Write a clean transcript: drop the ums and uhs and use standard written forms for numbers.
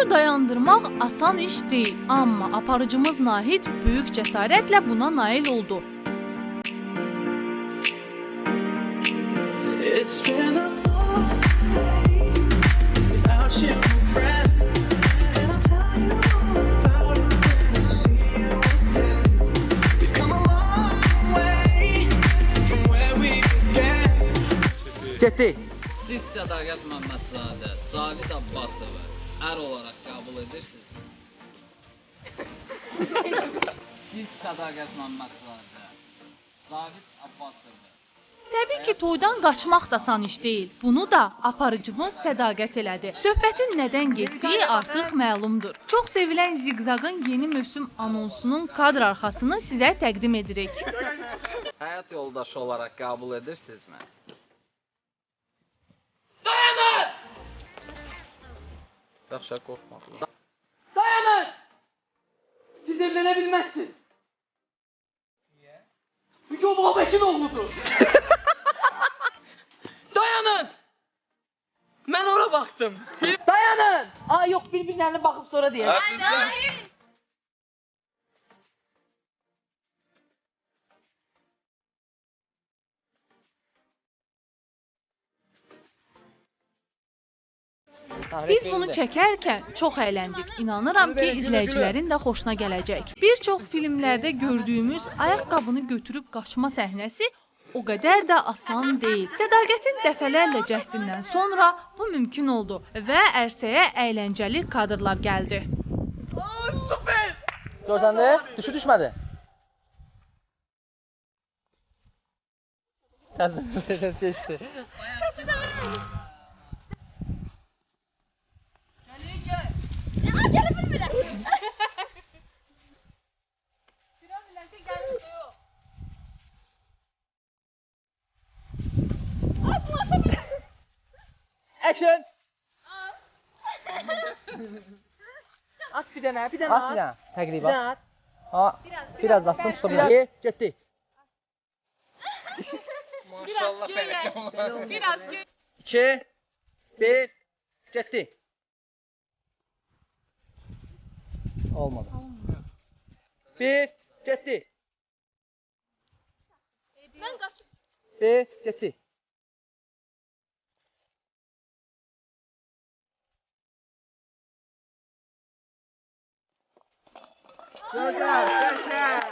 Düyünü dayandırmaq asan iş deyil, amma aparıcımız Nahid böyük cəsarətlə buna nail oldu. It's been a long day without you, friend. And I'll tell you all about it when I see you again. We've come a long way from where we began. Getdi. Siz Sədaqət Məmmədzadə, Cavid Abbasovu ər olaraq qəbul edirsinizmi? Siz Sədaqət Məmmədzadə, Cavid Abbasovu. Təbii ki, toydan qaçmaq da asan iş deyil. Bunu da aparıcımız Sədaqət elədi. Söhbətin nədən getdiyi artıq məlumdur. Çox sevilən Zigzag'ın yeni mövsüm anonsunun kadr arxasını sizə təqdim edirik. Həyat yoldaşı olaraq qəbul edirsinizmi? Dayanın! Yaxşı, qorxma. Dayanın! Siz evlənebilməzsiniz. Niyə? Çünki o Babəkin oğludur. Dayanın! Mən ora baxdım. Dayanın! Aa yox, bir-birlərinə baxıb sonra deyək. Biz bunu çəkərkən çox əyləndik. İnanıram ki, izləyicilərin də xoşuna gələcək. Bir çox filmlərdə gördüyümüz ayaqqabını götürüb qaçma səhnəsi o qədər də asan deyil. Sədaqətin dəfələrlə cəhdindən sonra bu mümkün oldu və ərsəyə əyləncəli kadrlar gəldi. Süper! Görsəndə, düşmədi. Təzən seçdi. Action! At bir dənə at. At bir dənə, təqribən. Ha, biraz atsın, tuta bilər. Getdi. Maşallah belə. Biraz 2, 1, getdi. Olmadı. 1, getdi. Mən qaçıb 1, getdi. Gözəl, gözəl.